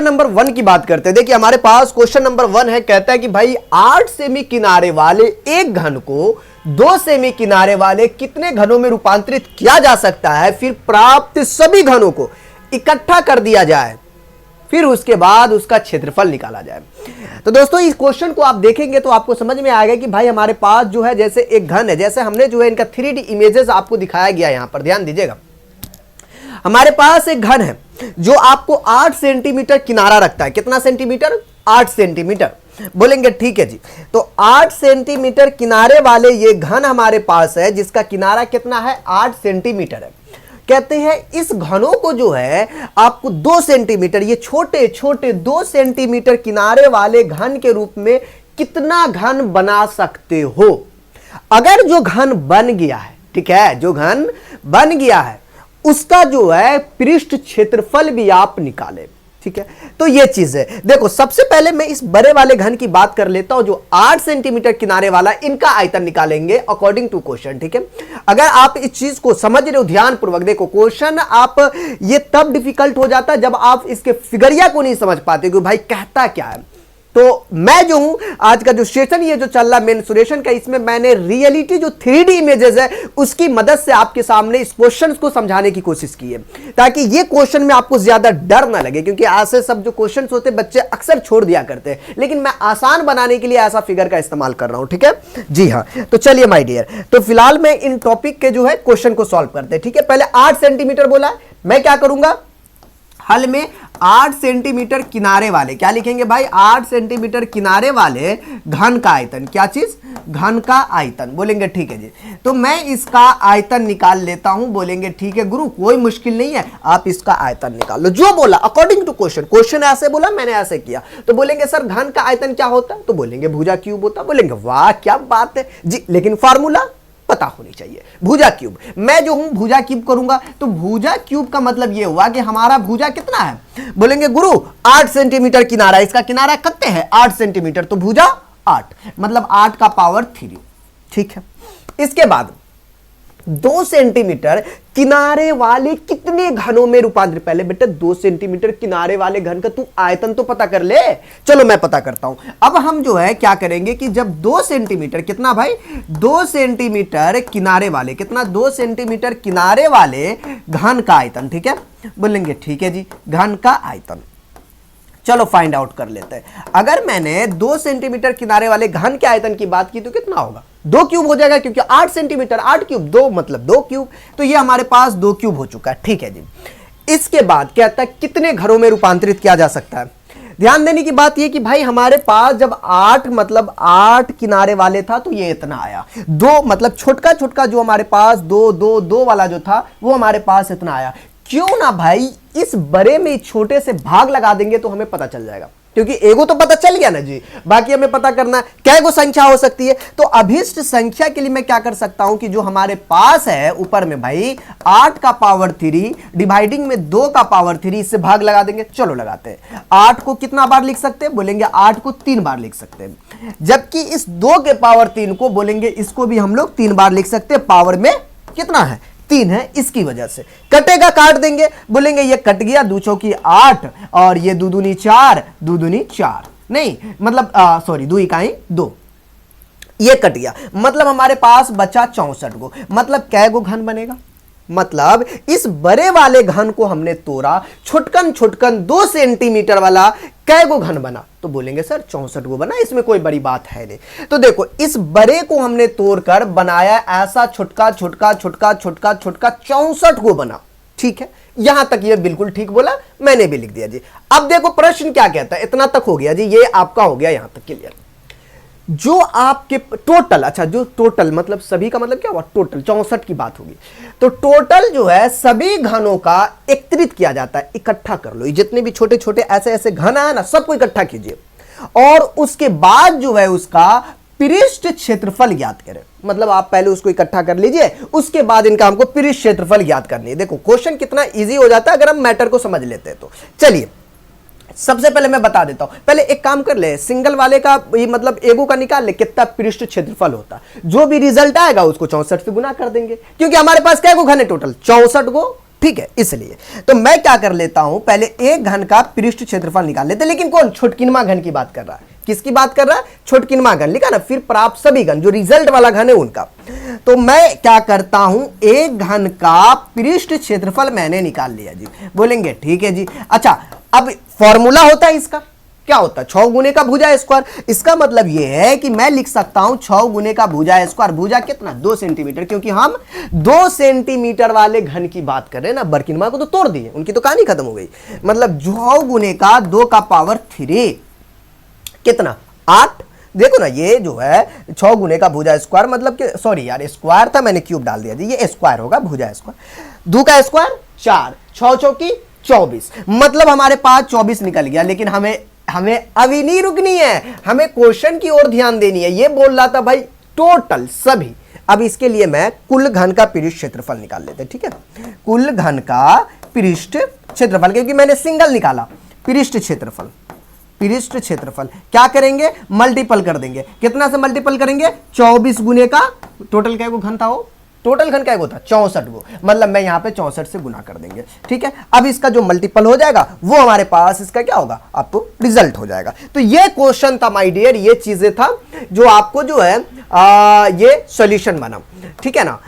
Number 1 की बात करते हैं। देखिए हमारे पास क्वेश्चन नंबर 1 है, कहता है कि भाई 8 सेमी किनारे वाले एक घन को 2 सेमी किनारे वाले कितने घनों में रूपांतरित किया जा सकता है, फिर प्राप्त सभी घनों को इकट्ठा कर दिया जाए, फिर उसके बाद उसका क्षेत्रफल निकाला जाए। तो दोस्तों इस क्वेश्चन को आप देखेंगे तो आपको समझ में आएगा कि भाई हमारे पास जो है जैसे एक घन है, जैसे हमने जो है इनका 3D इमेजेस आपको दिखाया गया, यहां पर ध्यान दीजिएगा। हमारे पास एक घन है जो आपको 8 सेंटीमीटर किनारा रखता है। कितना सेंटीमीटर? 8 सेंटीमीटर। बोलेंगे ठीक है जी। तो 8 सेंटीमीटर किनारे वाले ये घन हमारे पास है जिसका किनारा कितना है? 8 सेंटीमीटर है। कहते हैं इस घनों को जो है आपको 2 सेंटीमीटर, ये छोटे छोटे 2 सेंटीमीटर किनारे वाले घन के रूप में कितना घन बना सकते हो। अगर जो घन बन गया है, ठीक है, जो घन बन गया है उसका जो है पृष्ठ क्षेत्रफल भी आप निकालें। ठीक है, तो ये चीज है। देखो सबसे पहले मैं इस बड़े वाले घन की बात कर लेता हूं जो 8 सेंटीमीटर किनारे वाला, इनका आयतन निकालेंगे अकॉर्डिंग टू क्वेश्चन। ठीक है, अगर आप इस चीज को समझ रहे हो ध्यानपूर्वक, देखो क्वेश्चन आप ये तब डिफिकल्ट हो जाता है जब आप इसके फिगरिया को नहीं समझ पाते कि भाई कहता क्या है। तो मैं जो हूं आज का जो सेशन ये जो चल रहा मेंसुरेशन का, इसमें मैंने रियलिटी जो 3D इमेजेस है उसकी मदद से आपके सामने इस क्वेश्चन को समझाने की कोशिश की है, ताकि ये क्वेश्चन में आपको ज्यादा डर ना लगे, क्योंकि ऐसे सब जो क्वेश्चन होते बच्चे अक्सर छोड़ दिया करते हैं, लेकिन मैं आसान बनाने के लिए ऐसा फिगर का इस्तेमाल कर रहा हूं। ठीक है जी हाँ, तो चलिए माय डियर, तो फिलहाल मैं इन टॉपिक के जो है क्वेश्चन को सॉल्व करते हैं। ठीक है, पहले 8 सेंटीमीटर बोला, मैं क्या करूंगा हल में 8 सेंटीमीटर किनारे वाले क्या लिखेंगे भाई? 8 सेंटीमीटर किनारे वाले घन का आयतन, क्या चीज? घन का आयतन। बोलेंगे ठीक है जी, तो मैं इसका आयतन निकाल लेता हूं। बोलेंगे ठीक है गुरु, कोई मुश्किल नहीं है, आप इसका आयतन निकाल लो, जो बोला अकॉर्डिंग टू क्वेश्चन। क्वेश्चन ऐसे बोला, मैंने ऐसे किया। तो बोलेंगे सर घन का आयतन क्या होता है? तो बोलेंगे भुजा क्यूब होता। बोलेंगे वाह क्या बात है जी, लेकिन फार्मूला पता होनी चाहिए। भुजा क्यूब, मैं जो हूं भुजा क्यूब करूंगा, तो भुजा क्यूब का मतलब यह हुआ कि हमारा भुजा कितना है? बोलेंगे गुरु 8 सेंटीमीटर किनारा, इसका किनारा कितने है? 8 सेंटीमीटर, तो भुजा 8 मतलब 8 का पावर 3। ठीक है, इसके बाद 2 सेंटीमीटर किनारे वाले कितने घनों में रूपांतरित? पहले बेटा 2 सेंटीमीटर किनारे वाले घन का तू आयतन तो पता कर ले। चलो मैं पता करता हूं। अब हम जो है क्या करेंगे कि जब 2 सेंटीमीटर, कितना भाई? 2 सेंटीमीटर किनारे वाले, कितना? 2 सेंटीमीटर किनारे वाले घन का आयतन। ठीक है, बोलेंगे ठीक है जी, घन का आयतन चलो फाइंड आउट कर लेते हैं। अगर मैंने 2 सेंटीमीटर किनारे वाले घन के आयतन की बात की तो कितना होगा? 2 क्यूब हो जाएगा, क्योंकि 8 सेंटीमीटर 8 क्यूब 2 मतलब 2 क्यूब, तो ये हमारे पास 2 क्यूब हो चुका है। ठीक है जी, इसके बाद कहता है कितने घरों में रूपांतरित किया जा सकता है। ध्यान देने की बात ये कि भाई हमारे पास जब 8 मतलब 8 किनारे वाले था तो ये इतना आया, 2 मतलब छोटका छोटका जो हमारे पास 2 2 2 वाला जो था वो हमारे पास इतना आया। क्यों ना भाई इस बड़े में छोटे से भाग लगा देंगे तो हमें पता चल जाएगा, क्योंकि एगो तो पता चल गया ना जी, बाकी हमें पता करना क्या गो संख्या हो सकती है। तो अभीष्ट संख्या के लिए मैं क्या कर सकता हूं कि जो हमारे पास है ऊपर में भाई 8 का पावर 3 डिवाइडिंग में 2 का पावर 3, इससे भाग लगा देंगे। चलो लगाते हैं। 8 को कितना बार लिख सकते हैं? बोलेंगे 8 को 3 बार लिख सकते हैं, जबकि इस 2 के पावर 3 को बोलेंगे इसको भी हम लोग 3 बार लिख सकते हैं। पावर में कितना है? 3 है, इसकी वजह से कटेगा, काट देंगे। बोलेंगे ये कट गया, 2 चौकी 8 और ये 2 दूनी 4, 2 दूनी 4 नहीं मतलब सॉरी 2 इकाई 2, ये कट गया। मतलब हमारे पास बचा 64 गो। मतलब कै गो घन बनेगा? मतलब इस बड़े वाले घन को हमने तोड़ा, छोटकन छोटकन 2 सेंटीमीटर वाला कै गो घन बना? तो बोलेंगे सर 64 गो बना, इसमें कोई बड़ी बात है नहीं। तो देखो इस बड़े को हमने तोड़कर बनाया ऐसा छोटका छोटका छोटका छोटका छोटका 64 गो बना। ठीक है, यहां तक ये बिल्कुल ठीक बोला, मैंने भी लिख दिया जी। अब देखो प्रश्न क्या कहता है, इतना तक हो गया जी, ये आपका हो गया यहां तक क्लियर। जो आपके टोटल, अच्छा जो टोटल मतलब सभी का मतलब क्या हुआ? टोटल 64 की बात होगी। तो टोटल जो है सभी घनों का एकत्रित किया जाता है, इकट्ठा कर लो। ये जितने भी छोटे छोटे ऐसे ऐसे घन है ना, सबको इकट्ठा कीजिए और उसके बाद जो है उसका पृष्ठ क्षेत्रफल ज्ञात करें। मतलब आप पहले उसको इकट्ठा कर लीजिए, उसके बाद इनका हमको पृष्ठ क्षेत्रफल ज्ञात करनी है। देखो क्वेश्चन कितना इजी हो जाता है अगर हम मैटर को समझ लेते हैं तो। चलिए सबसे पहले मैं बता देता हूं, पहले एक काम कर ले, सिंगल वाले का ये मतलब एगो का निकाल ले कितना पृष्ठ क्षेत्रफल होता है। जो भी रिजल्ट आएगा उसको 64 से गुना कर देंगे, क्योंकि हमारे पास क्या गो घन है? टोटल 64 गो ठीक है, इसलिए तो मैं क्या कर लेता हूं, पहले एक घन का पृष्ठ क्षेत्रफल निकाल लेते, लेकिन कौन, छोटकिनमा घन की बात कर रहा है। किसकी बात कर रहा है, छोटकिनमा घन, लिखा ना, फिर प्राप्त सभी घन जो रिजल्ट वाला घन है उनका। तो मैं क्या करता हूं, एक घन का पृष्ठ क्षेत्रफल मैंने निकाल लिया जी। बोलेंगे ठीक है जी। अच्छा, अब फॉर्मूला होता है इसका, क्या होता है, 6 गुने का भुजा स्क्वायर। इसका मतलब यह है कि मैं लिख सकता हूं 6 गुने का भुजा स्क्वायर। भुजा कितना, 2 सेंटीमीटर, क्योंकि हम 2 सेंटीमीटर वाले घन की बात कर रहे हैं ना। बर्किनमा को तो तोड़ दिए, उनकी तो कहानी खत्म हो गई। मतलब 6 गुने का 2 का पावर 3 कितना, 8। देखो ना, ये जो है 6 गुने का भुजा स्क्वायर, मतलब कि सॉरी यार, स्क्वायर था, मैंने क्यूब डाल दिया जी, ये स्क्वायर होगा, भुजा स्क्वायर। 2 का स्क्वायर 4, 6 चौकी 24, मतलब हमारे पास 24 निकल गया। लेकिन हमें अभी नहीं रुकनी है, हमें क्वेश्चन की ओर ध्यान देनी है। ये बोल रहा था भाई टोटल सभी। अब इसके लिए मैं कुल घन का पृष्ठ क्षेत्रफल निकाल लेते हैं, ठीक है। कुल घन का पृष्ठ क्षेत्रफल, क्योंकि मैंने सिंगल निकाला, पृष्ठ क्षेत्रफल, पृष्ठ क्षेत्रफल क्या करेंगे, मल्टीपल कर देंगे। कितना से मल्टीपल करेंगे, 24 गुने का, टोटल क्या घन था वो, टोटल घन क्या होता है, 64 गो, मतलब मैं यहां पे 64 से गुना कर देंगे, ठीक है। अब इसका जो मल्टीपल हो जाएगा वो हमारे पास इसका क्या होगा, आपको रिजल्ट हो जाएगा। तो ये क्वेश्चन था माय डियर, ये चीजें था जो आपको जो है ये सॉल्यूशन बना, ठीक है ना।